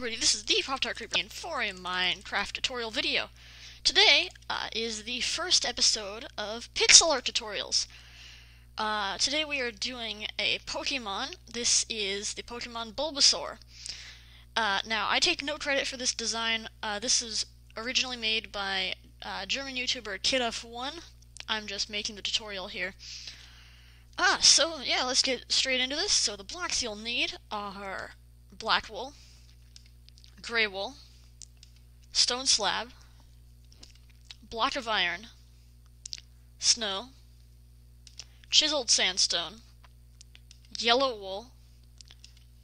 everybody, this is the Pop-Tart Creeper for a Minecraft tutorial video. Today is the first episode of pixel art tutorials. Today we are doing a Pokemon. This is the Pokemon Bulbasaur. Now, I take no credit for this design. This is originally made by German YouTuber Kidduff1. I'm just making the tutorial here. So yeah, let's get straight into this. So the blocks you'll need are black wool, gray wool, stone slab, block of iron, snow, chiseled sandstone, yellow wool,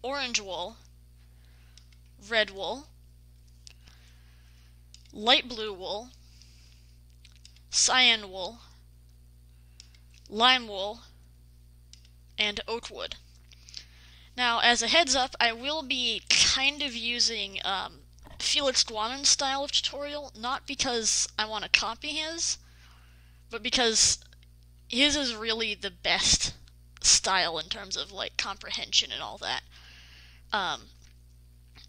orange wool, red wool, light blue wool, cyan wool, lime wool, and oak wood. Now, as a heads up, I will be kind of using Felix Guanen's style of tutorial, not because I want to copy his, but because his is really the best style in terms of like comprehension and all that.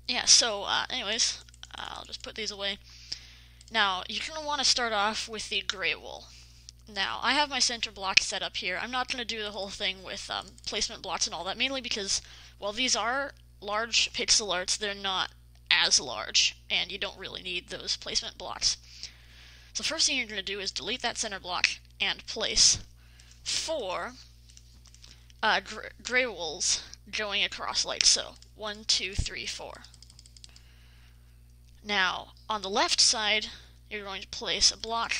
Anyways, I'll just put these away. Now, you're going to want to start off with the gray wool. Now, I have my center block set up here. I'm not going to do the whole thing with placement blocks and all that, mainly because, while these are large pixel arts, they're not as large, and you don't really need those placement blocks. So first thing you're going to do is delete that center block and place 4 gray wools going across like so. 1, 2, 3, 4. Now, on the left side, you're going to place a block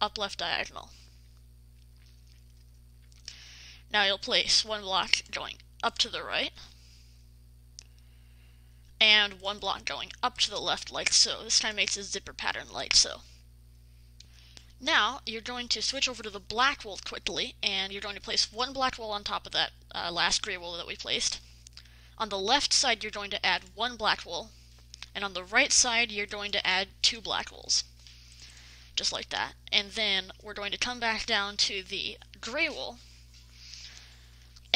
up left diagonal. Now you'll place 1 block going up to the right, and 1 block going up to the left like so. This kind of makes a zipper pattern like so. Now you're going to switch over to the black wool quickly, and you're going to place 1 black wool on top of that last gray wool that we placed. On the left side you're going to add 1 black wool, and on the right side you're going to add 2 black wools. Just like that. And then we're going to come back down to the gray wool,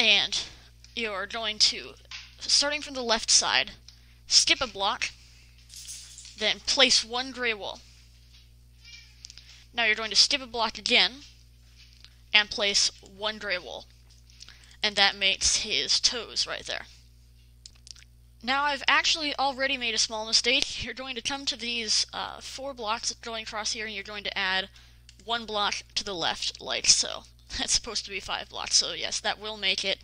and you're going to, starting from the left side, skip a block, then place 1 gray wool. Now you're going to skip a block again, and place 1 gray wool. And that makes his toes right there. Now I've actually already made a small mistake. You're going to come to these 4 blocks going across here, and you're going to add 1 block to the left, like so. That's supposed to be 5 blocks, so yes, that will make it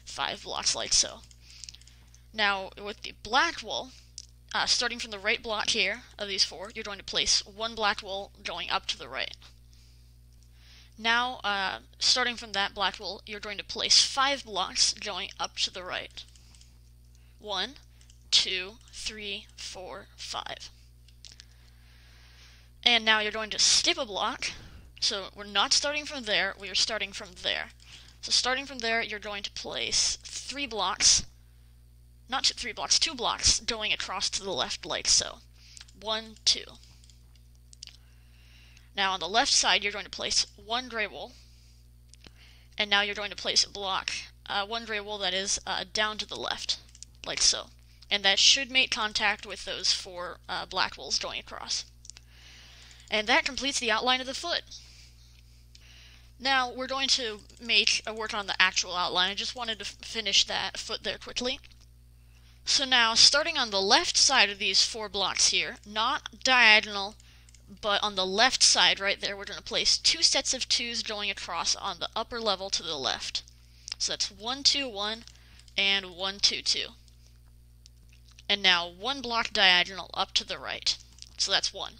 5 blocks like so. Now, with the black wool, starting from the right block here of these 4, you're going to place 1 black wool going up to the right. Now, starting from that black wool, you're going to place 5 blocks going up to the right. 1, 2, 3, 4, 5. And now you're going to skip a block. So we're not starting from there, we are starting from there. So starting from there, you're going to place 3 blocks, not 3 blocks, 2 blocks going across to the left like so. 1, 2. Now on the left side, you're going to place 1 gray wool, and now you're going to place a block, 1 gray wool that is down to the left, like so. And that should make contact with those 4 black wools going across. And that completes the outline of the foot. Now, we're going to work on the actual outline. I just wanted to finish that foot there quickly. So now, starting on the left side of these 4 blocks here, not diagonal, but on the left side right there, we're going to place 2 sets of 2s going across on the upper level to the left. So that's 1, 2, 1, and 1, 2, 2. And now 1 block diagonal up to the right. So that's 1.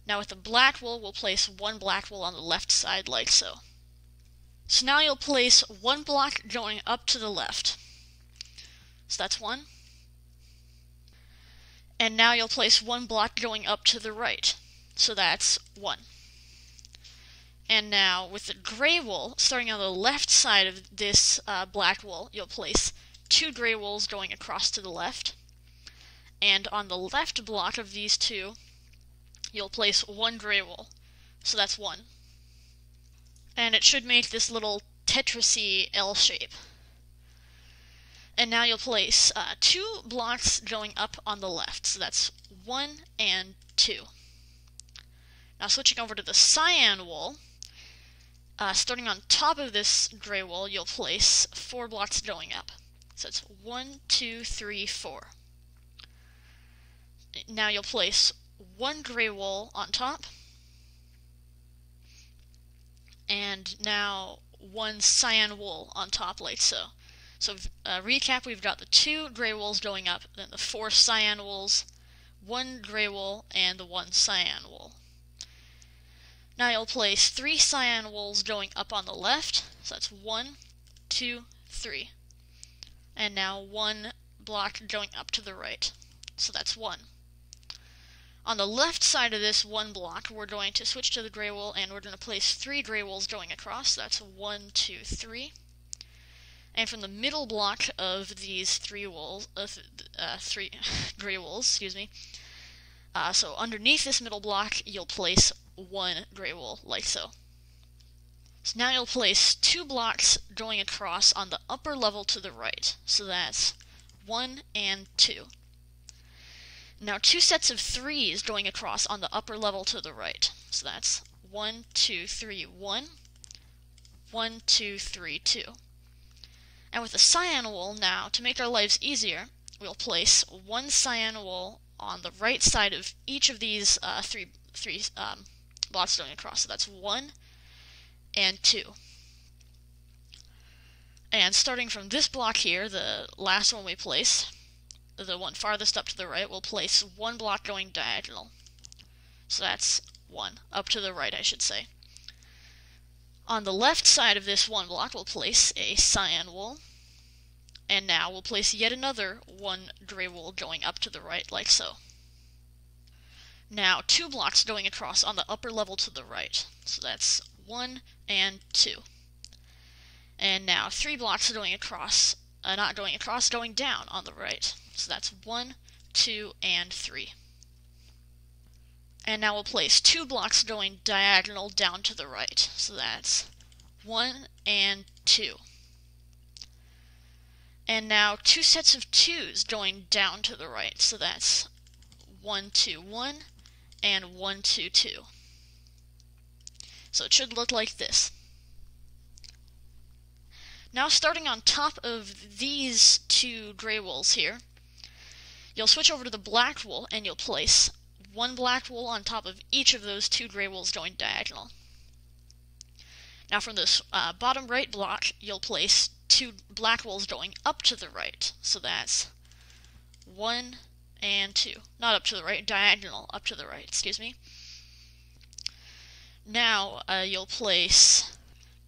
Now with the black wool, we'll place 1 black wool on the left side like so. So now you'll place 1 block going up to the left. So that's 1. And now you'll place 1 block going up to the right. So that's 1. And now with the gray wool, starting on the left side of this black wool, you'll place 2 gray wools going across to the left. And on the left block of these 2, you'll place 1 gray wool. So that's 1. And it should make this little Tetris-y L shape. And now you'll place 2 blocks going up on the left. So that's 1 and 2. Now switching over to the cyan wool, starting on top of this gray wool, you'll place 4 blocks going up. So it's 1, 2, 3, 4. Now you'll place 1 gray wool on top, and now 1 cyan wool on top like so. So recap, we've got the 2 gray wools going up, then the 4 cyan wools, 1 gray wool, and the 1 cyan wool. Now you'll place 3 cyan wools going up on the left, so that's 1, 2, 3. And now 1 block going up to the right, so that's 1. On the left side of this 1 block, we're going to switch to the gray wool, and we're going to place 3 gray wools going across, so that's 1, 2, 3. And from the middle block of these 3 gray wools, so underneath this middle block, you'll place 1 gray wool, like so. So now you'll place 2 blocks going across on the upper level to the right, so that's 1 and 2. Now 2 sets of 3s going across on the upper level to the right, so that's 1, 2, 3, 1, 1, 2, 3, 2. And with the cyan wool now, to make our lives easier, we'll place 1 cyan wool on the right side of each of these three blocks going across. So that's 1 and 2. And starting from this block here, the last one we place, the one farthest up to the right, we'll place 1 block going diagonal. So that's 1, up to the right I should say. On the left side of this 1 block, we'll place a cyan wool, and now we'll place yet another 1 gray wool going up to the right, like so. Now 2 blocks going across on the upper level to the right, so that's 1 and 2. And now 3 blocks going across, going down on the right, so that's 1, 2, and 3. And now we'll place 2 blocks going diagonal down to the right. So that's 1 and 2. And now 2 sets of 2s going down to the right. So that's 1, 2, 1 and 1, 2, 2. So it should look like this. Now starting on top of these 2 gray wools here, you'll switch over to the black wool and you'll place 1 black wool on top of each of those 2 gray wools going diagonal. Now from this bottom right block, you'll place 2 black wools going up to the right. So that's 1 and 2. Not up to the right, diagonal up to the right, excuse me. Now you'll place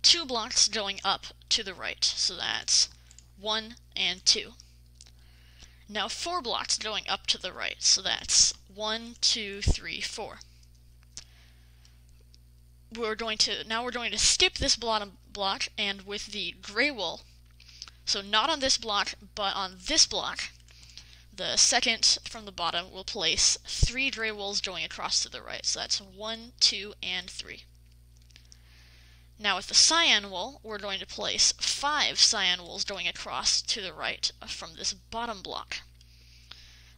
2 blocks going up to the right. So that's 1 and 2. Now 4 blocks going up to the right, so that's 1, 2, 3, 4. We're going to skip this bottom block, and with the gray wool, so not on this block, but on this block, the second from the bottom, we'll place 3 gray wools going across to the right, so that's 1, 2, and 3. Now with the cyan wool, we're going to place 5 cyan wools going across to the right from this bottom block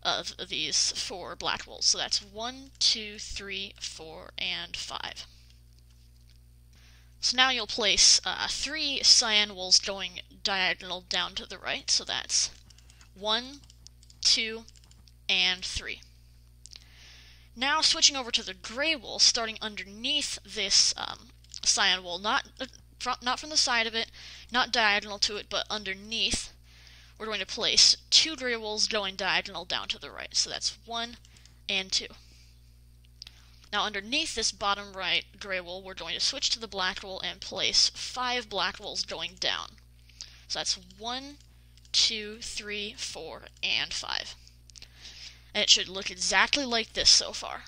of these 4 black wools. So that's 1, 2, 3, 4, and 5. So now you'll place 3 cyan wools going diagonal down to the right. So that's 1, 2, and 3. Now switching over to the gray wool, starting underneath this cyan wool, not from the side of it, not diagonal to it, but underneath, we're going to place 2 gray wools going diagonal down to the right. So that's 1 and 2. Now underneath this bottom right gray wool, we're going to switch to the black wool and place 5 black wools going down. So that's 1, 2, 3, 4, and 5. And it should look exactly like this so far.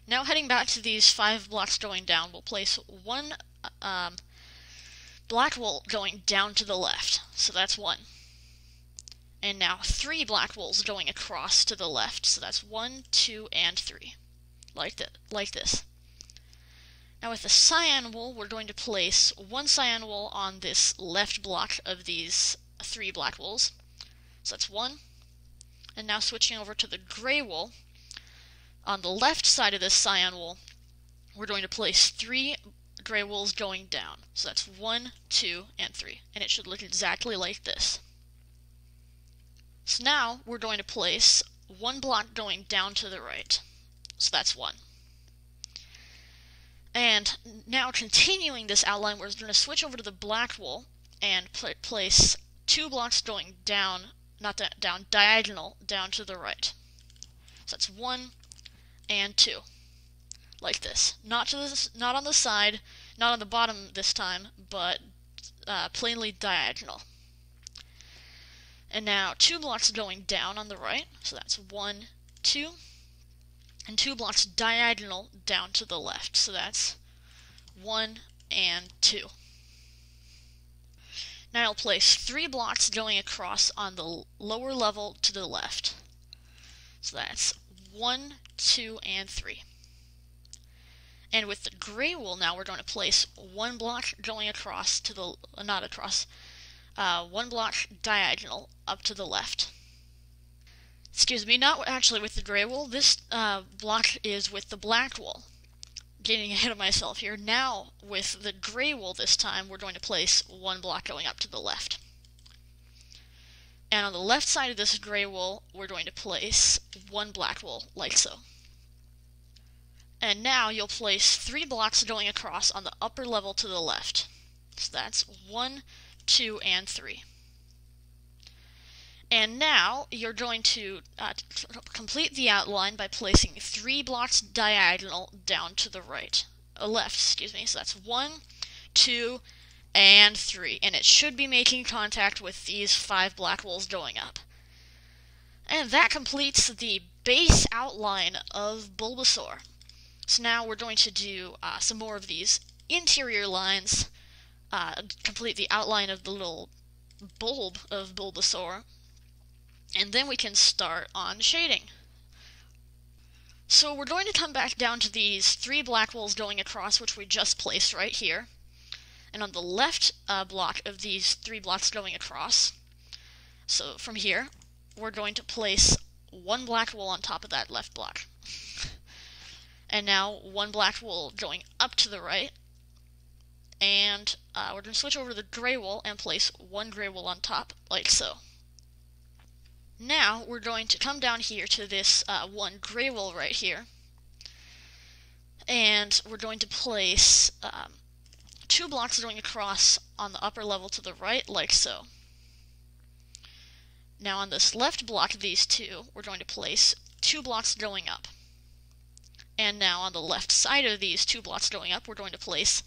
Now heading back to these 5 blocks going down, we'll place 1 black wool going down to the left. So that's 1. And now 3 black wools going across to the left. So that's 1, 2, and 3. Like this. Now with the cyan wool, we're going to place 1 cyan wool on this left block of these 3 black wools. So that's 1. And now switching over to the gray wool. On the left side of this cyan wool, we're going to place 3 gray wools going down. So that's 1, 2, and 3. And it should look exactly like this. So now we're going to place 1 block going down to the right. So that's 1. And now continuing this outline, we're going to switch over to the black wool and place 2 blocks going down, not down, diagonal down to the right. So that's 1 and 2, like this. Not on the side, not on the bottom this time, but plainly diagonal. And now 2 blocks going down on the right, so that's 1, 2, and 2 blocks diagonal down to the left, so that's 1 and 2. Now I'll place 3 blocks going across on the lower level to the left. So that's 1, 2, and 3. And with the gray wool now we're going to place 1 block going across to the, not across, 1 block diagonal up to the left. Excuse me, not actually with the gray wool, this block is with the black wool. Getting ahead of myself here. Now, with the gray wool this time, we're going to place 1 block going up to the left. And on the left side of this gray wool, we're going to place 1 black wool, like so. And now you'll place 3 blocks going across on the upper level to the left. So that's 1, 2, and 3. And now you're going to complete the outline by placing 3 blocks diagonal down to the right, left, excuse me. So that's 1, 2, and 3, and it should be making contact with these 5 black wools going up. And that completes the base outline of Bulbasaur. So now we're going to do some more of these interior lines, complete the outline of the little bulb of Bulbasaur, and then we can start on shading. So we're going to come back down to these 3 black wools going across, which we just placed right here. And on the left block of these 3 blocks going across, so from here, we're going to place 1 black wool on top of that left block. And now 1 black wool going up to the right. And we're going to switch over to the gray wool and place 1 gray wool on top, like so. Now we're going to come down here to this 1 gray wool right here, and we're going to place 2 blocks going across on the upper level to the right, like so. Now on this left block of these 2, we're going to place 2 blocks going up. And now on the left side of these 2 blocks going up, we're going to place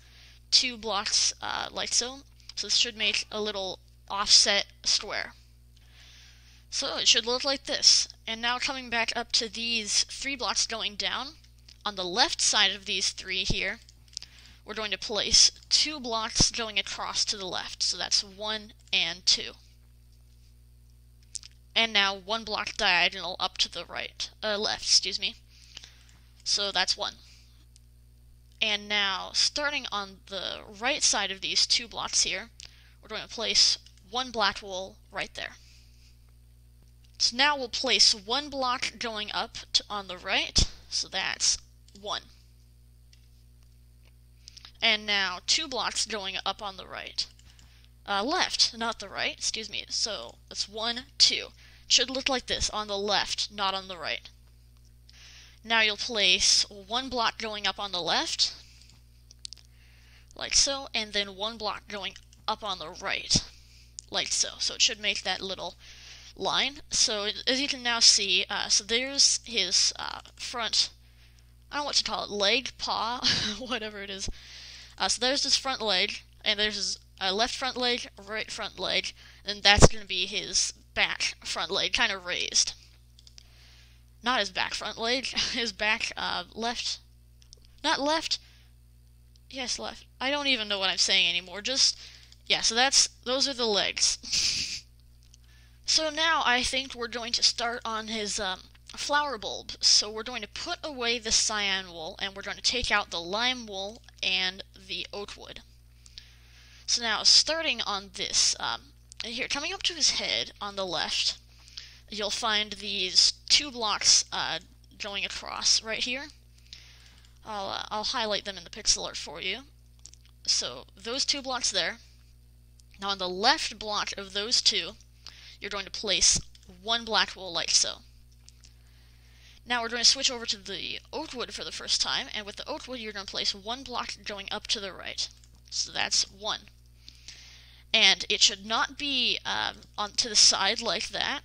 2 blocks like so. So this should make a little offset square. So it should look like this. And now coming back up to these 3 blocks going down, on the left side of these 3 here, we're going to place 2 blocks going across to the left. So that's 1 and 2. And now 1 block diagonal up to the left, excuse me. So that's 1. And now, starting on the right side of these 2 blocks here, we're going to place 1 black wool right there. So now we'll place 1 block going up on the right, so that's 1. And now 2 blocks going up on the right. Left, not the right, excuse me. So that's 1, 2. It should look like this, on the left, not on the right. Now you'll place 1 block going up on the left, like so, and then 1 block going up on the right, like so. So it should make that little line. So as you can now see, so there's his front, I don't know what to call it, leg, paw, whatever it is. So there's his front leg, and there's his left front leg, right front leg, and that's going to be his back front leg, kind of raised. Not his back front leg, his back left, not left, yes, left. I don't even know what I'm saying anymore, just, yeah, so those are the legs. So now I think we're going to start on his flower bulb. So we're going to put away the cyan wool, and we're going to take out the lime wool and the oak wood. So now, starting on this here, coming up to his head on the left, you'll find these 2 blocks going across right here. I'll highlight them in the pixel art for you. So those 2 blocks there. Now on the left block of those 2, you're going to place 1 black wool like so. Now we're going to switch over to the oak wood for the first time, and with the oak wood you're going to place 1 block going up to the right. So that's 1. And it should not be on to the side like that.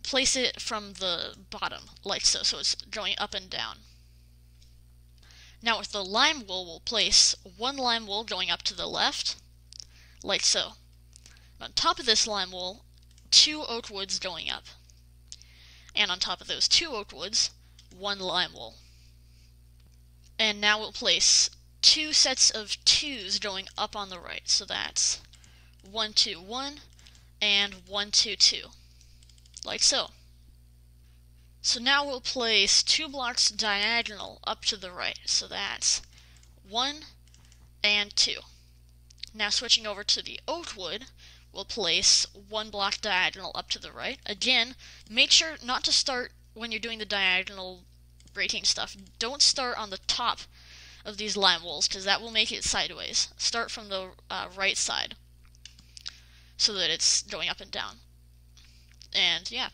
Place it from the bottom like so, so it's going up and down. Now with the lime wool, we'll place 1 lime wool going up to the left, like so. On top of this lime wool, 2 oak woods going up. And on top of those 2 oak woods, 1 lime wool. And now we'll place 2 sets of 2s going up on the right. So that's 1, 2, 1, and 1, 2, 2. Like so. So now we'll place 2 blocks diagonal up to the right. So that's 1 and 2. Now switching over to the oak wood, we'll place 1 block diagonal up to the right. Again, make sure not to start when you're doing the diagonal breaking stuff. Don't start on the top of these lime wools, because that will make it sideways. Start from the right side, so that it's going up and down. And yeah.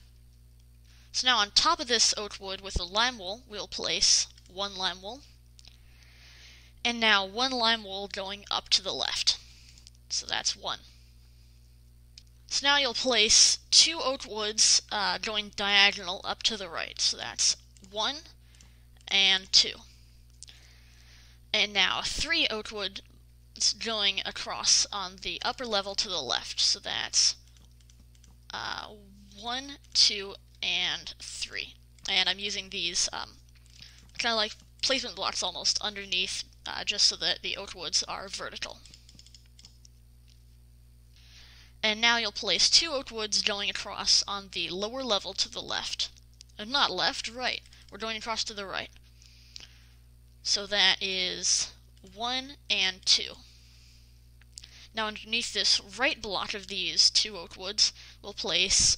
So now on top of this oak wood with the lime wool, we'll place 1 lime wool. And now 1 lime wool going up to the left. So that's 1. So now you'll place 2 oak woods going diagonal up to the right. So that's 1 and 2. And now 3 oak woods going across on the upper level to the left. So that's 1, 2, and 3. And I'm using these kind of like placement blocks almost underneath, just so that the oak woods are vertical. And now you'll place 2 oak woods going across on the lower level to the left. Not left, right. We're going across to the right. So that is 1 and 2. Now underneath this right block of these 2 oak woods, we'll place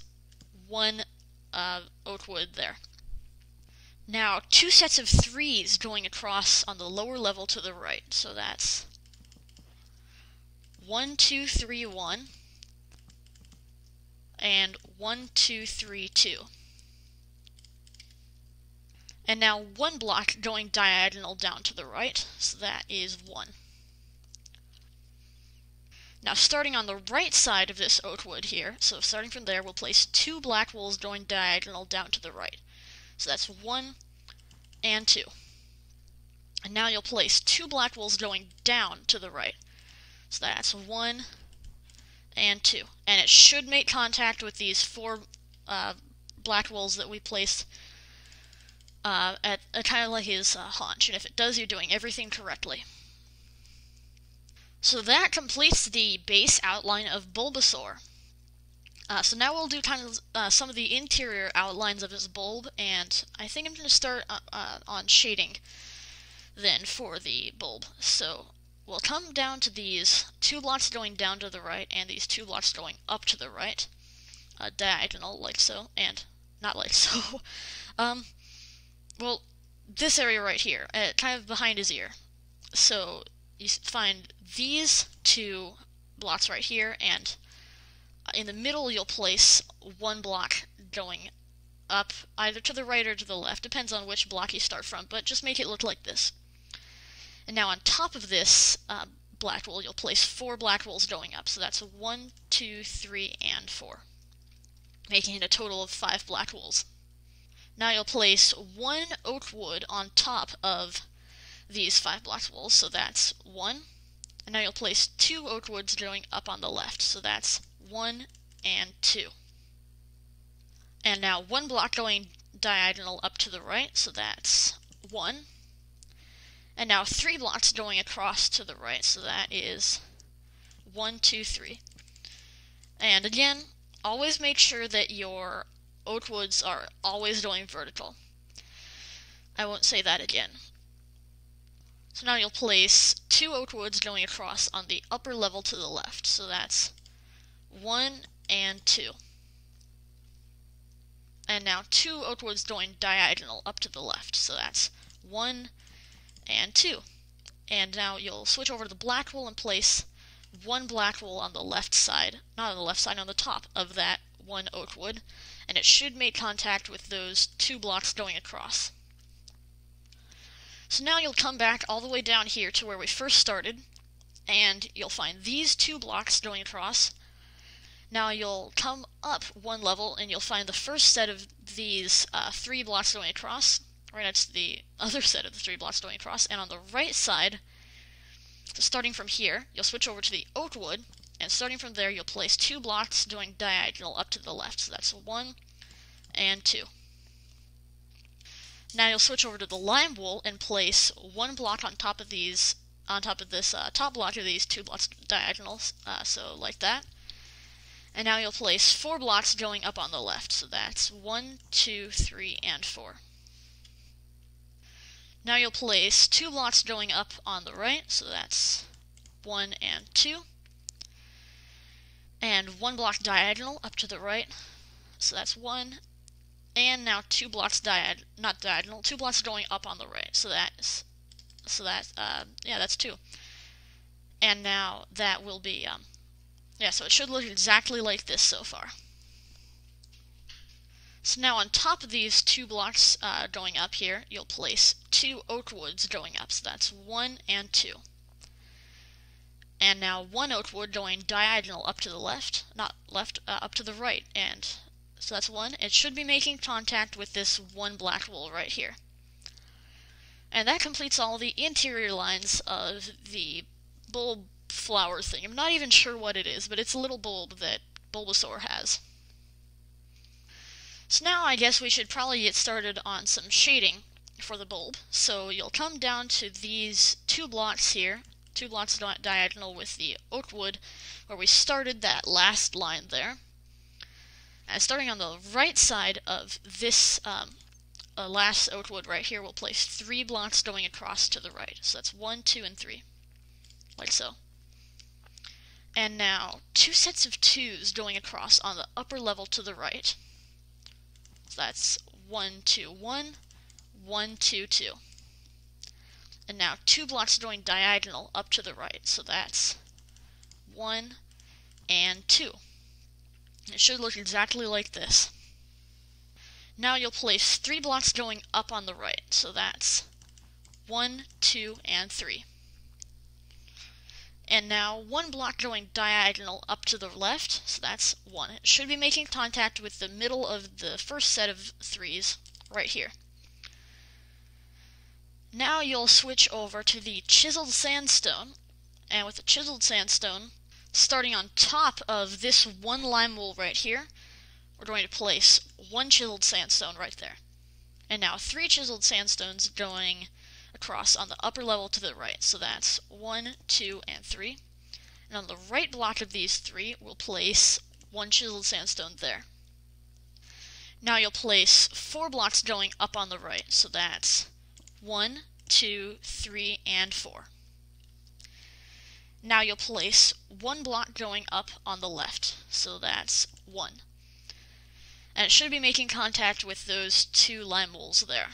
1 oak wood there. Now 2 sets of 3s going across on the lower level to the right. So that's 1, 2, 3, 1. And 1, 2, 3, 2. And now 1 block going diagonal down to the right, so that is 1. Now starting on the right side of this oak wood here, so starting from there, we'll place 2 black wools going diagonal down to the right. So that's 1 and 2. And now you'll place 2 black wools going down to the right. So that's 1 and 2. And it should make contact with these 4 black wools that we placed at kind of like his haunch. And if it does, you're doing everything correctly. So that completes the base outline of Bulbasaur. So now we'll do kind of some of the interior outlines of his bulb, and I think I'm going to start on shading then for the bulb. So we'll come down to these 2 blocks going down to the right and these 2 blocks going up to the right, diagonal like so, and not like so. Well, this area right here, kind of behind his ear. So you find these 2 blocks right here, and in the middle you'll place 1 block going up either to the right or to the left, depends on which block you start from, but just make it look like this. And now on top of this black wool, you'll place 4 black wools going up, so that's 1, 2, 3, and 4, making it a total of 5 black wools. Now you'll place 1 oak wood on top of these 5 black wools, so that's 1. And now you'll place 2 oak woods going up on the left, so that's 1 and 2. And now 1 block going diagonal up to the right, so that's 1. And now 3 blocks going across to the right, so that is 1, 2, 3. And again, always make sure that your oak woods are always going vertical. I won't say that again. So now you'll place 2 oak woods going across on the upper level to the left, so that's 1 and 2. And now 2 oak woods going diagonal up to the left. So that's 1 and 2. And now you'll switch over to the black wool and place 1 black wool on the left side, not on the left side, on the top of that 1 oak wood, and it should make contact with those 2 blocks going across. So now you'll come back all the way down here to where we first started, and you'll find these 2 blocks going across. Now you'll come up 1 level and you'll find the first set of these 3 blocks going across, right next to the other set of the 3 blocks going across, and on the right side, starting from here, you'll switch over to the oak wood, and starting from there you'll place 2 blocks going diagonal up to the left, so that's 1 and 2. Now you'll switch over to the lime wool and place 1 block on top of this top block of these 2 blocks diagonals, so like that. And now you'll place 4 blocks going up on the left, so that's 1, 2, 3, and 4. Now you'll place 2 blocks going up on the right, so that's 1 and 2. And 1 block diagonal up to the right, so that's 1. And now 2 blocks not diagonal, 2 blocks going up on the right, so that's 2. And now that will be, so it should look exactly like this so far. So now on top of these 2 blocks going up here, you'll place 2 oak woods going up, so that's 1 and 2. And now 1 oak wood going diagonal up to the left, not left, up to the right, and so that's 1. It should be making contact with this 1 black wool right here. And that completes all the interior lines of the bulb flower thing. I'm not even sure what it is, but it's a little bulb that Bulbasaur has. So now I guess we should probably get started on some shading for the bulb. So you'll come down to these 2 blocks here, 2 blocks diagonal with the oak wood, where we started that last line there. And starting on the right side of this last oak wood right here, we'll place 3 blocks going across to the right. So that's 1, 2, and 3, like so. And now 2 sets of 2s going across on the upper level to the right. So that's 1, 2, 1, 1, 2, 2. And now 2 blocks going diagonal up to the right. So that's 1 and 2. It should look exactly like this. Now you'll place 3 blocks going up on the right. So that's 1, 2, and 3. And now 1 block going diagonal up to the left, so that's 1. It should be making contact with the middle of the first set of 3s right here. Now you'll switch over to the chiseled sandstone, and with the chiseled sandstone, starting on top of this 1 lime wool right here, we're going to place 1 chiseled sandstone right there. And now 3 chiseled sandstones going across on the upper level to the right, so that's 1, 2, and 3. And on the right block of these 3, we'll place 1 chiseled sandstone there. Now you'll place 4 blocks going up on the right, so that's 1, 2, 3, and 4. Now you'll place 1 block going up on the left, so that's 1. And it should be making contact with those 2 lime wools there.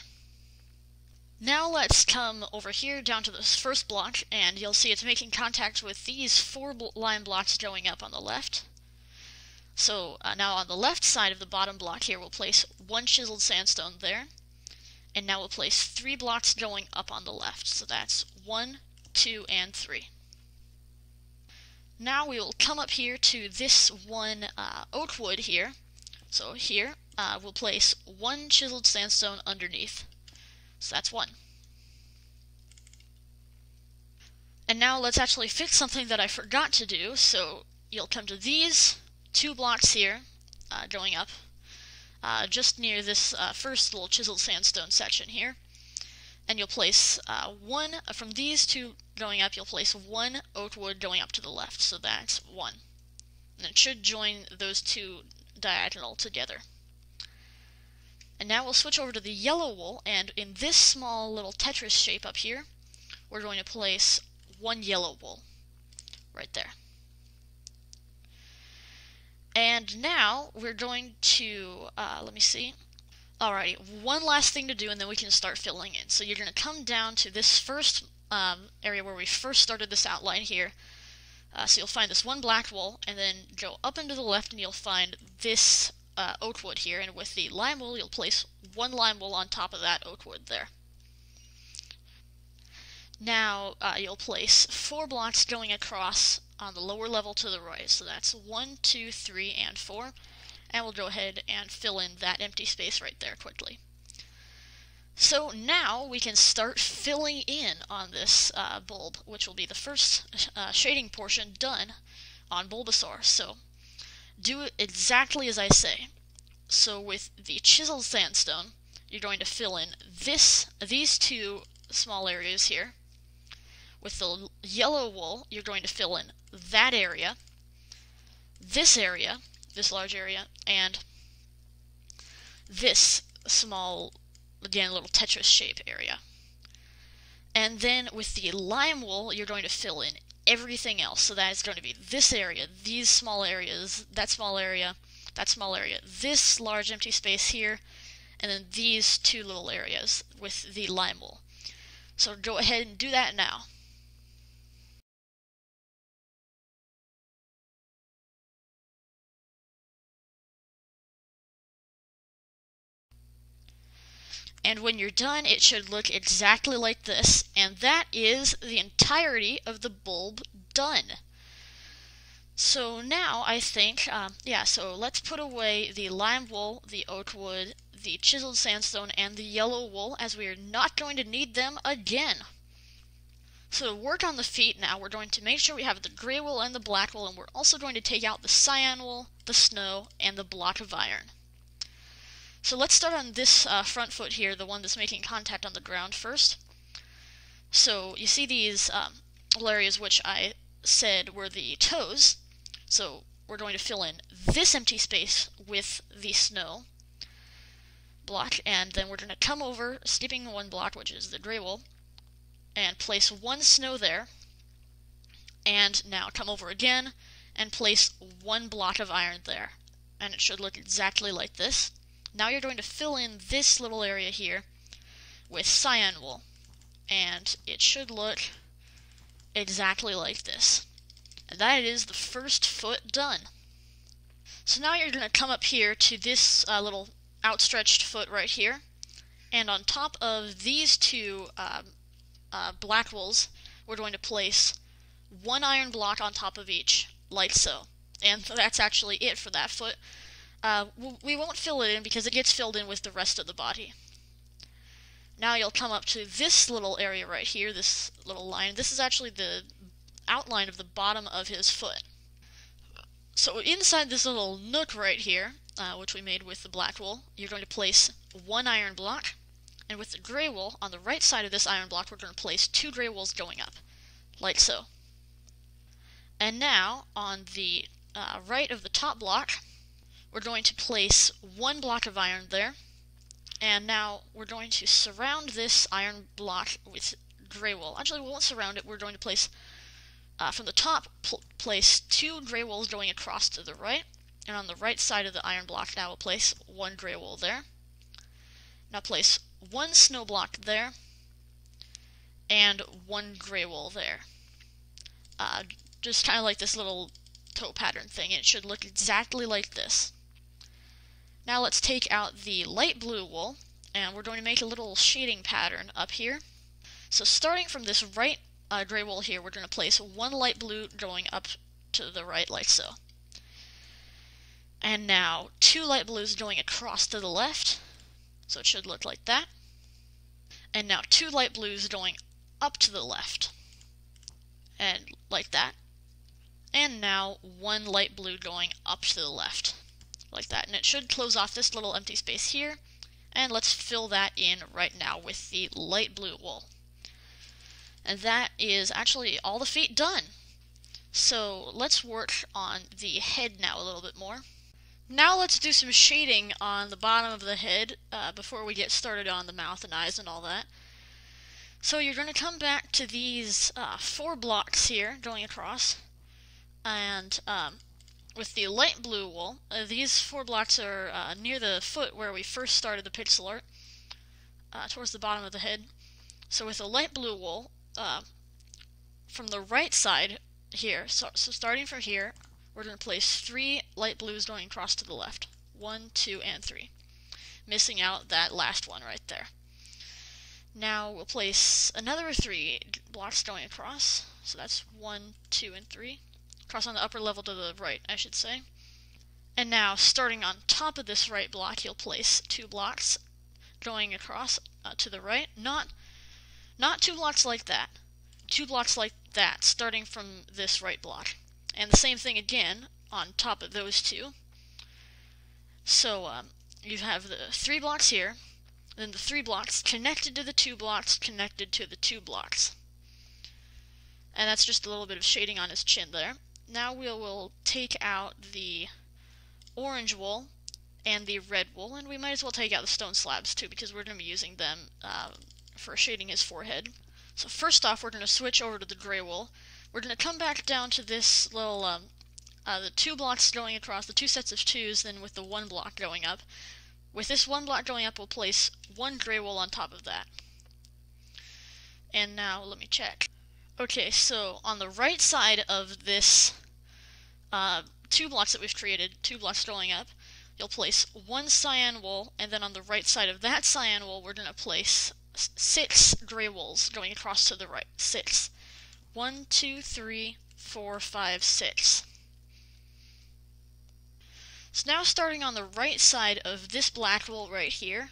Now let's come over here down to this first block, and you'll see it's making contact with these 4 lime blocks going up on the left. So now on the left side of the bottom block here, we'll place 1 chiseled sandstone there, and now we'll place 3 blocks going up on the left. So that's 1, 2, and 3. Now we will come up here to this 1 oak wood here. So here, we'll place 1 chiseled sandstone underneath. So that's 1. And now let's actually fix something that I forgot to do. So you'll come to these 2 blocks here, going up, just near this first little chiseled sandstone section here. And you'll place 1, from these 2 going up, you'll place 1 oak wood going up to the left. So that's 1. And it should join those 2 diagonal together. And now we'll switch over to the yellow wool, and in this small little Tetris shape up here, we're going to place 1 yellow wool right there. And now we're going to, let me see. Alrighty, one last thing to do and then we can start filling in. So you're going to come down to this first area where we first started this outline here. So you'll find this one black wool, and then go up and to the left and you'll find this oak wood here, and with the lime wool you'll place one lime wool on top of that oak wood there. Now you'll place 4 blocks going across on the lower level to the right, so that's 1, 2, 3, and 4, and we'll go ahead and fill in that empty space right there quickly. So now we can start filling in on this bulb, which will be the first shading portion done on Bulbasaur. So do it exactly as I say. So with the chiseled sandstone, you're going to fill in these 2 small areas here. With the yellow wool, you're going to fill in that area, this large area, and this small, again, little Tetris shape area. And then with the lime wool, you're going to fill in everything else. So that is going to be this area, these small areas, that small area, that small area, this large empty space here, and then these 2 little areas with the lime wool. So go ahead and do that now. And when you're done, it should look exactly like this, and that is the entirety of the bulb done. So now I think, so let's put away the lime wool, the oak wood, the chiseled sandstone, and the yellow wool, as we are not going to need them again. So to work on the feet now, we're going to make sure we have the gray wool and the black wool, and we're also going to take out the cyan wool, the snow, and the block of iron. So let's start on this front foot here, the one that's making contact on the ground first. So you see these little areas which I said were the toes. So we're going to fill in this empty space with the snow block, and then we're going to come over, skipping 1 block, which is the gray wool, and place 1 snow there. And now come over again and place 1 block of iron there. And it should look exactly like this. Now you're going to fill in this little area here with cyan wool, and it should look exactly like this. And that is the first foot done. So now you're going to come up here to this little outstretched foot right here, and on top of these 2 black wools, we're going to place 1 iron block on top of each, like so. And that's actually it for that foot. We won't fill it in because it gets filled in with the rest of the body. Now you'll come up to this little area right here, this little line. This is actually the outline of the bottom of his foot. So inside this little nook right here, which we made with the black wool, you're going to place 1 iron block, and with the gray wool, on the right side of this iron block, we're going to place 2 gray wools going up, like so. And now, on the right of the top block, we're going to place 1 block of iron there, and now we're going to surround this iron block with gray wool. Actually, we won't surround it, we're going to place, from the top, place 2 gray wools going across to the right, and on the right side of the iron block now we'll place 1 gray wool there. Now place 1 snow block there, and 1 gray wool there. Just kind of like this little toe pattern thing. It should look exactly like this. Now let's take out the light blue wool, and we're going to make a little shading pattern up here. So starting from this right gray wool here, we're going to place 1 light blue going up to the right, like so. And now 2 light blues going across to the left, so it should look like that. And now 2 light blues going up to the left, and like that. And now 1 light blue going up to the left, like that. And it should close off this little empty space here, and let's fill that in right now with the light blue wool. And that is actually all the feet done. So let's work on the head now a little bit more. Now let's do some shading on the bottom of the head before we get started on the mouth and eyes and all that. So you're going to come back to these 4 blocks here going across, and with the light blue wool, these 4 blocks are near the foot where we first started the pixel art, towards the bottom of the head. So with the light blue wool, from the right side here, so starting from here, we're going to place 3 light blues going across to the left. 1, 2, and 3. Missing out that last one right there. Now we'll place another 3 blocks going across. So that's 1, 2, and 3. Across on the upper level to the right, I should say. And now, starting on top of this right block, you'll place 2 blocks going across to the right. Not 2 blocks like that. 2 blocks like that, starting from this right block. And the same thing again on top of those 2. So you have the 3 blocks here, then the 3 blocks connected to the 2 blocks, connected to the 2 blocks. And that's just a little bit of shading on his chin there. Now we will take out the orange wool and the red wool, and we might as well take out the stone slabs too, because we're going to be using them for shading his forehead. So first off, we're going to switch over to the gray wool. We're going to come back down to this little, the 2 blocks going across, the 2 sets of 2s, then with the 1 block going up. With this 1 block going up, we'll place 1 gray wool on top of that. And now, let me check. Okay, so on the right side of this 2 blocks that we've created, 2 blocks going up, you'll place 1 cyan wool, and then on the right side of that cyan wool, we're going to place 6 gray wools going across to the right. 6. 1, 2, 3, 4, 5, 6. So now starting on the right side of this black wool right here,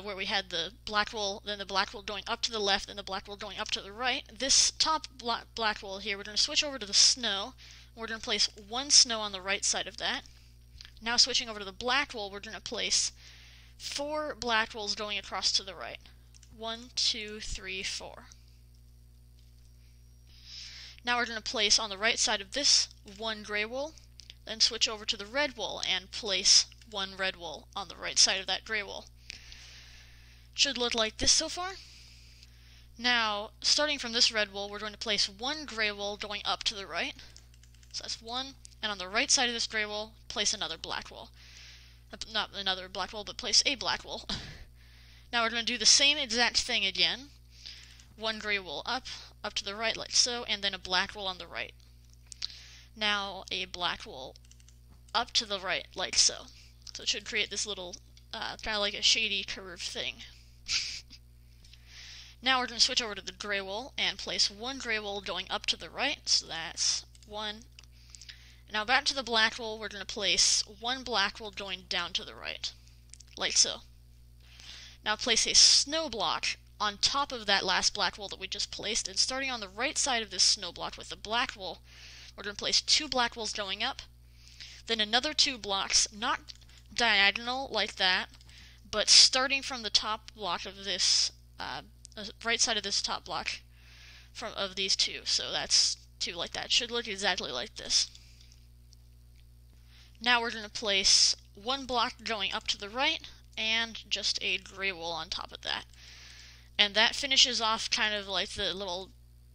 where we had the black wool, then the black wool going up to the left, then the black wool going up to the right, this top black wool here, we're going to switch over to the snow. We're going to place 1 snow on the right side of that. Now switching over to the black wool, we're going to place 4 black wools going across to the right. 1, 2, 3, 4. Now we're going to place on the right side of this 1 gray wool, then switch over to the red wool and place 1 red wool on the right side of that gray wool. Should look like this so far. Now, starting from this red wool, we're going to place 1 gray wool going up to the right. So that's 1, and on the right side of this gray wool, place another black wool. Not another black wool, but place a black wool. Now we're going to do the same exact thing again. 1 gray wool up to the right like so, and then a black wool on the right. Now a black wool up to the right like so. So it should create this little, kind of like a shady curve thing. Now we're going to switch over to the gray wool and place 1 gray wool going up to the right, so that's 1. Now back to the black wool, we're going to place 1 black wool going down to the right, like so. Now place a snow block on top of that last black wool that we just placed, and starting on the right side of this snow block with the black wool, we're going to place 2 black wools going up, then another 2 blocks, not diagonal like that, but starting from the top block of this, right side of this top block of these 2. So that's 2 like that. It should look exactly like this. Now we're going to place 1 block going up to the right, and just a gray wool on top of that. And that finishes off kind of like the little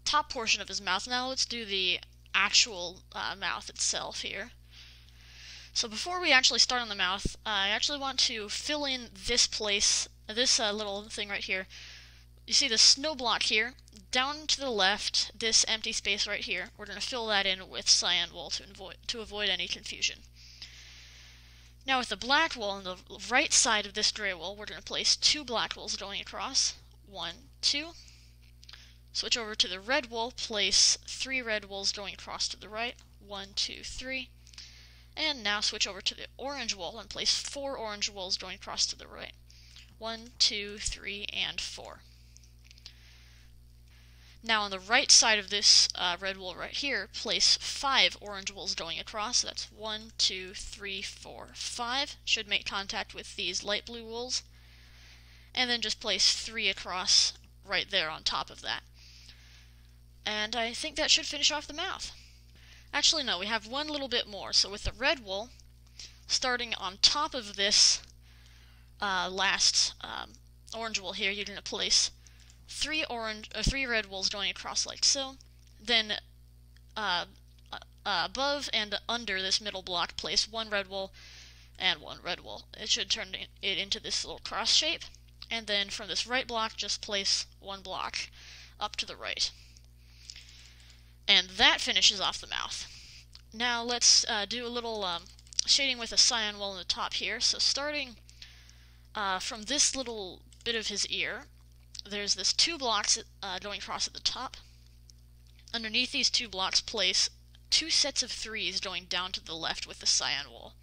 top portion of his mouth. Now let's do the actual mouth itself here. So before we actually start on the mouth, I actually want to fill in this place, this little thing right here. You see the snow block here, down to the left, this empty space right here, we're going to fill that in with cyan wool to avoid any confusion. Now with the black wool on the right side of this gray wool, we're going to place 2 black wools going across. 1, 2. Switch over to the red wool, place 3 red wools going across to the right. 1, 2, 3. And now switch over to the orange wool and place 4 orange wools going across to the right. 1, 2, 3, and 4. Now on the right side of this red wool right here, place 5 orange wools going across. That's 1, 2, 3, 4, 5. Should make contact with these light blue wools. And then just place 3 across right there on top of that. And I think that should finish off the mouth. Actually, no, we have one little bit more. So with the red wool, starting on top of this last orange wool here, you're going to place 3 red wools going across like so. Then above and under this middle block, place one red wool and one red wool. It should turn it into this little cross shape. And then from this right block, just place one block up to the right. And that finishes off the mouth. Now let's do a little shading with a cyan wool in the top here. So starting from this little bit of his ear, there's this 2 blocks going across at the top. Underneath these 2 blocks, place 2 sets of 3s going down to the left with the cyan wool.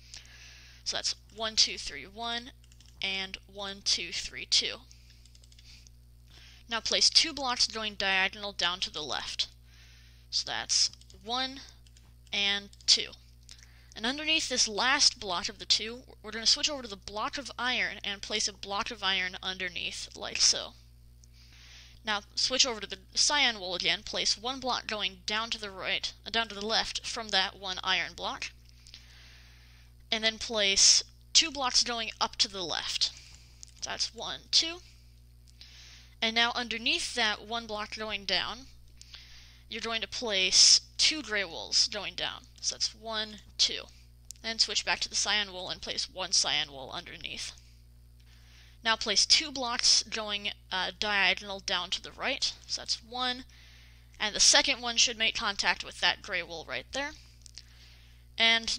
So that's 1, 2, 3, 1, and 1, 2, 3, 2. Now place 2 blocks going diagonal down to the left. So that's 1 and 2. And underneath this last block of the 2, we're going to switch over to the block of iron and place a block of iron underneath, like so. Now switch over to the cyan wool again, place 1 block going down to the right, down to the left from that 1 iron block, and then place 2 blocks going up to the left. So that's 1, 2. And now underneath that 1 block going down, you're going to place 2 gray wools going down. So that's 1, 2. Then switch back to the cyan wool and place 1 cyan wool underneath. Now place 2 blocks going diagonal down to the right. So that's 1. And the second one should make contact with that gray wool right there. And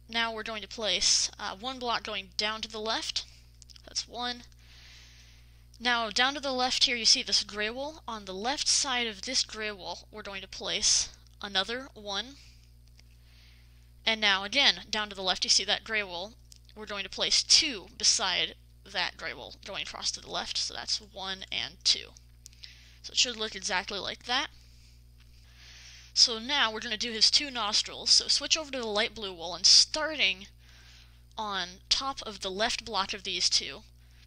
now we're going to place 1 block going down to the left. That's 1. Now down to the left here you see this gray wool. On the left side of this gray wool we're going to place another 1. And now again down to the left you see that gray wool. We're going to place 2 beside that gray wool going across to the left. So that's 1 and 2. So it should look exactly like that. So now we're going to do his 2 nostrils. So switch over to the light blue wool and starting on top of the left block of these 2,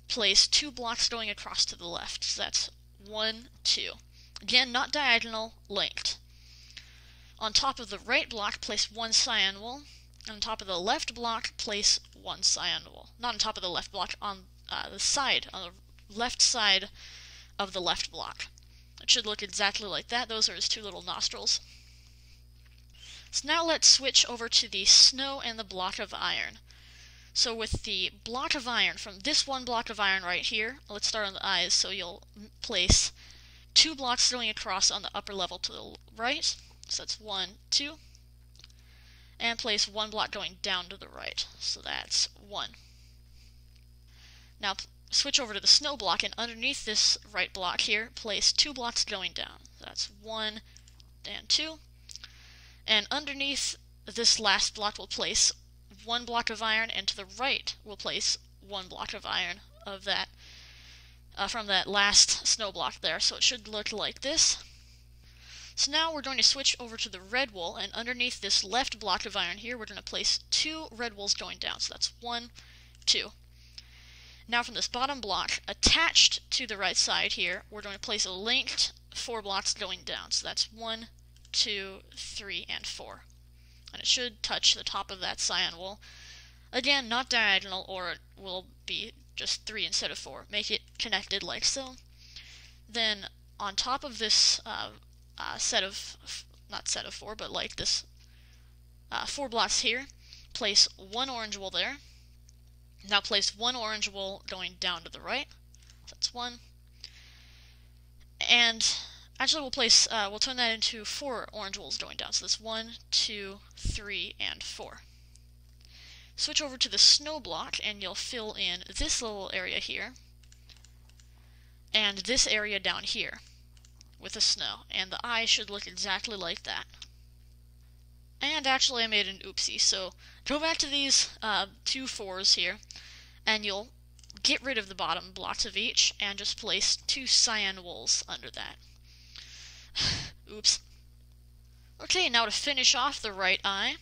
place 2 blocks going across to the left. So that's 1, 2. Again, not diagonal, linked. On top of the right block, place 1 cyan wool. And on top of the left block, place 1 cyan wool. Not on top of the left block, on the left side of the left block. It should look exactly like that. Those are his 2 little nostrils. So now let's switch over to the snow and the block of iron. So with the block of iron, from this 1 block of iron right here, let's start on the eyes, so you'll place 2 blocks going across on the upper level to the right, so that's 1, 2, and place 1 block going down to the right, so that's 1. Now switch over to the snow block, and underneath this right block here, place 2 blocks going down, so that's 1 and 2, and underneath this last block we'll place 1 block of iron, and to the right we'll place 1 block of iron of that from that last snow block there. So it should look like this. So now we're going to switch over to the red wool, and underneath this left block of iron here we're going to place 2 red wools going down. So that's 1, 2. Now from this bottom block, attached to the right side here, we're going to place a linked 4 blocks going down. So that's 1, 2, 3, and 4. And it should touch the top of that cyan wool. Again, not diagonal, or it will be just 3 instead of 4. Make it connected like so. Then on top of this not set of 4, but like this 4 blocks here, place 1 orange wool there. Now place 1 orange wool going down to the right. So that's 1. And actually we'll turn that into 4 orange wools going down. So that's 1, 2, 3, and 4. Switch over to the snow block and you'll fill in this little area here and this area down here with the snow, and the eye should look exactly like that. And actually I made an oopsie, so go back to these 2 4s here and you'll get rid of the bottom blocks of each and just place 2 cyan wools under that. Oops. Okay, now to finish off the right eye,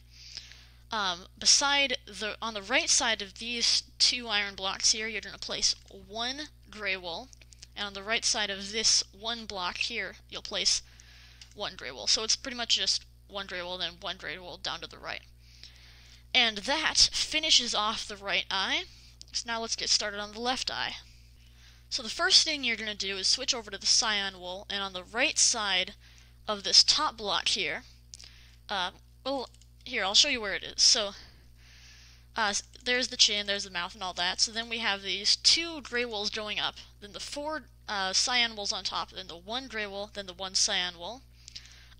on the right side of these 2 iron blocks here, you're going to place 1 gray wool, and on the right side of this 1 block here, you'll place 1 gray wool. So it's pretty much just 1 gray wool, then 1 gray wool down to the right. And that finishes off the right eye. So now let's get started on the left eye. So the first thing you're going to do is switch over to the cyan wool, and on the right side of this top block here, well, here, I'll show you where it is. So, there's the chin, there's the mouth, and all that. So then we have these 2 gray wools going up, then the 4 cyan wools on top, then the 1 gray wool, then the 1 cyan wool.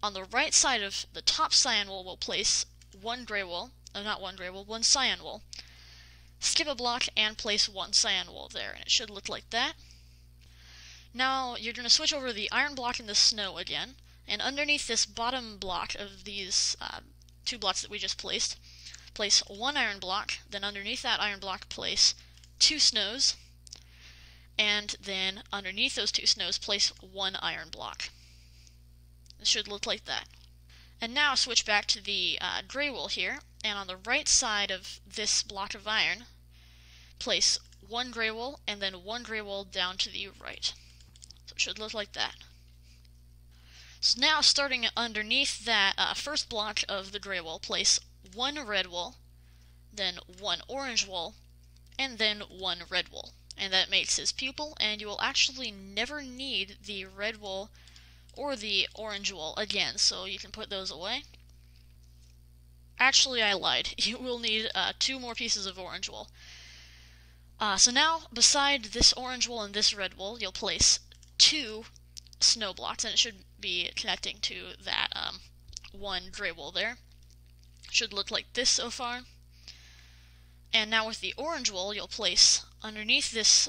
On the right side of the top cyan wool, we'll place 1 gray wool, not 1 gray wool, 1 cyan wool. Skip a block and place 1 cyan wool there, and it should look like that. Now you're going to switch over to the iron block in the snow again, and underneath this bottom block of these 2 blocks that we just placed, place 1 iron block, then underneath that iron block place 2 snows, and then underneath those 2 snows place 1 iron block. It should look like that. And now switch back to the gray wool here, and on the right side of this block of iron, place 1 gray wool, and then 1 gray wool down to the right. So it should look like that. So now, starting underneath that first block of the gray wool, place 1 red wool, then 1 orange wool, and then 1 red wool. And that makes his pupil, and you will actually never need the red wool or the orange wool again, so you can put those away. Actually, I lied. You will need 2 more pieces of orange wool. So now, beside this orange wool and this red wool, you'll place 2 snow blocks, and it should be connecting to that 1 gray wool there. Should look like this so far. And now with the orange wool, you'll place underneath this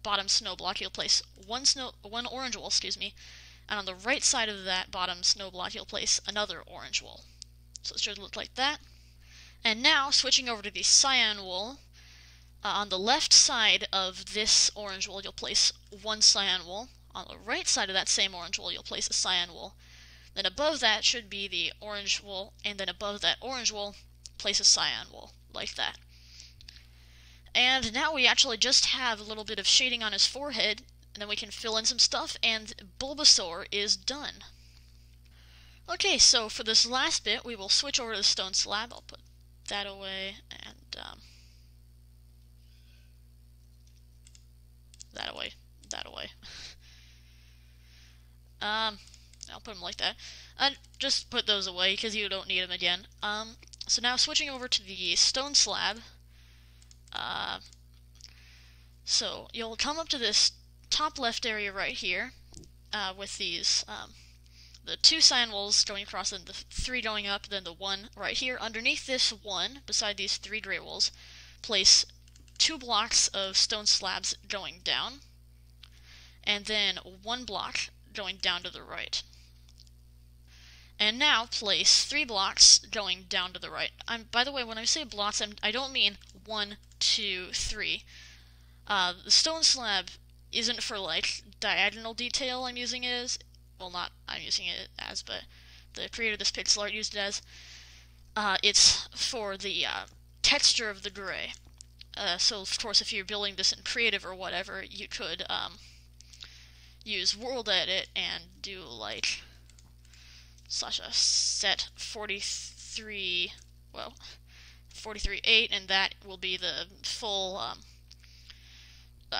bottom snow block, you'll place 1 orange wool, and on the right side of that bottom snow block, you'll place another orange wool. So it should look like that. And now, switching over to the cyan wool, on the left side of this orange wool, you'll place 1 cyan wool. On the right side of that same orange wool, you'll place a cyan wool. Then above that should be the orange wool, and then above that orange wool, place a cyan wool, like that. And now we actually just have a little bit of shading on his forehead, and then we can fill in some stuff, and Bulbasaur is done. Okay, so for this last bit, we will switch over to the stone slab. I'll put that away, and that away. I'll put them like that. Just put those away, because you don't need them again. So now switching over to the stone slab. So you'll come up to this top left area right here, with these, the 2 cyan wools going across, and the 3 going up, then the 1 right here. Underneath this 1, beside these 3 gray wools, place 2 blocks of stone slabs going down, and then 1 block going down to the right. And now place 3 blocks going down to the right. By the way, when I say blocks, I don't mean 1, 2, 3. The stone slab isn't for like diagonal detail. I'm using it as, well, not I'm using it as, but the creator of this pixel art used it as. It's for the texture of the gray. So of course, if you're building this in creative or whatever, you could use world edit and do like slash a set 43, well, 43.8, and that will be the full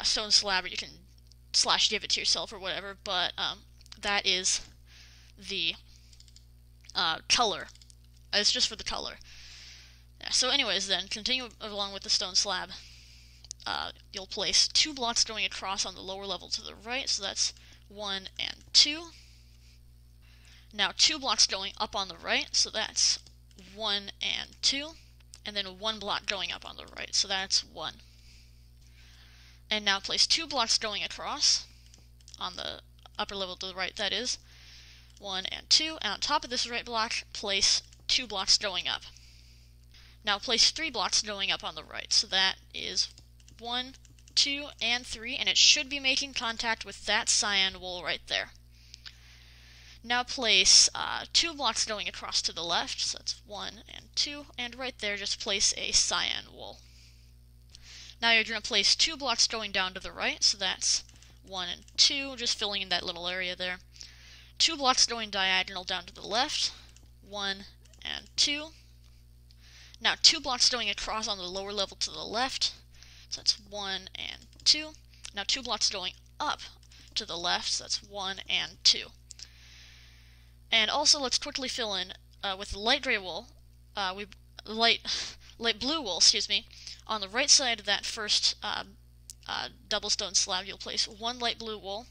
stone slab, or you can slash give it to yourself or whatever, but that is the color. It's just for the color. Yeah, so anyways then, continue along with the stone slab. You'll place 2 blocks going across on the lower level to the right, so that's 1 and 2. Now 2 blocks going up on the right, so that's 1 and 2. And then 1 block going up on the right, so that's 1. And now place 2 blocks going across on the upper level to the right, that is 1 and 2. And on top of this right block, place 2 blocks going up. Now place 3 blocks going up on the right, so that is 1, 2, and 3, and it should be making contact with that cyan wool right there. Now place 2 blocks going across to the left, so that's 1 and 2, and right there just place a cyan wool. Now you're going to place 2 blocks going down to the right, so that's 1 and 2, just filling in that little area there. 2 blocks going diagonal down to the left, 1 and 2. Now 2 blocks going across on the lower level to the left, so that's 1 and 2. Now 2 blocks going up to the left, so that's 1 and 2. And also let's quickly fill in with the light gray wool. light blue wool, excuse me. On the right side of that first double stone slab, you'll place 1 light blue wool.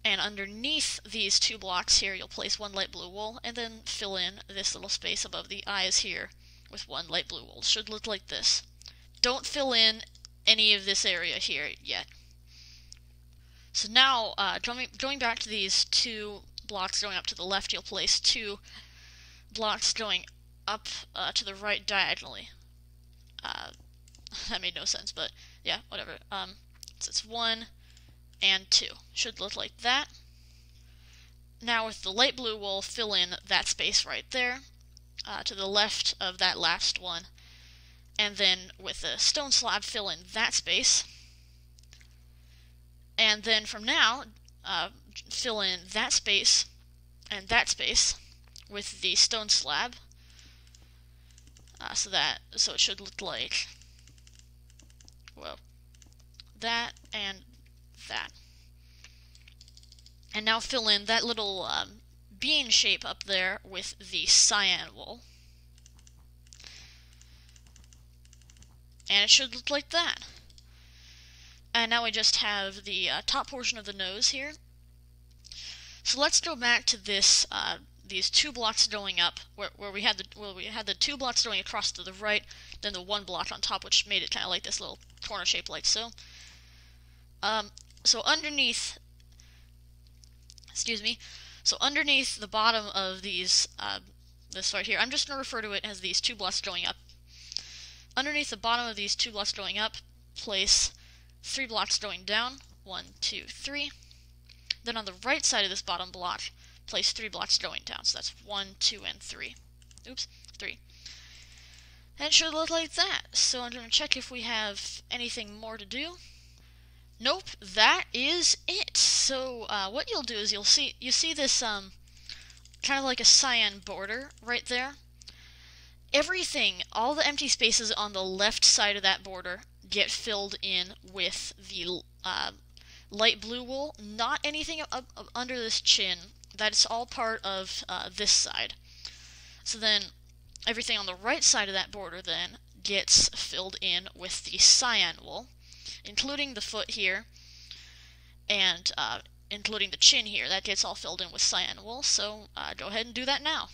And underneath these 2 blocks here, you'll place 1 light blue wool, and then fill in this little space above the eyes here with 1 light blue wool. It should look like this. Don't fill in any of this area here yet. So now, going back to these 2 blocks going up to the left, you'll place 2 blocks going up to the right diagonally. That made no sense, but yeah, whatever. So it's 1 and 2. Should look like that. Now with the light blue wool, fill in that space right there, to the left of that last one. And then with the stone slab, fill in that space. And then from now, fill in that space and that space with the stone slab. So it should look like, well, that and that. And now fill in that little bean shape up there with the cyan wool. And it should look like that. And now we just have the top portion of the nose here. So let's go back to this these 2 blocks going up, where we had the 2 blocks going across to the right, then the 1 block on top, which made it kind of like this little corner shape, like so. So underneath, so underneath the bottom of these, this right here, I'm just going to refer to it as these 2 blocks going up. Underneath the bottom of these 2 blocks going up, place 3 blocks going down, 1, 2, 3. Then on the right side of this bottom block, place 3 blocks going down. So that's 1, 2, and 3. Oops, 3. And it should look like that. So I'm going to check if we have anything more to do. Nope, that is it. So what you'll do is you see this kind of like a cyan border right there. Everything, all the empty spaces on the left side of that border get filled in with the light blue wool, not anything up under this chin. That's all part of this side. So then everything on the right side of that border then gets filled in with the cyan wool, including the foot here and including the chin here. That gets all filled in with cyan wool, so go ahead and do that now.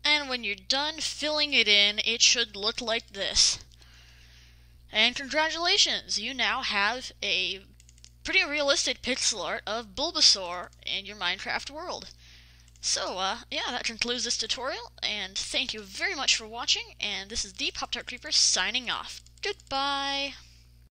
And when you're done filling it in, it should look like this. And congratulations, you now have a pretty realistic pixel art of Bulbasaur in your Minecraft world. So, yeah, that concludes this tutorial, and thank you very much for watching, and this is the Pop-Tart Creeper signing off. Goodbye!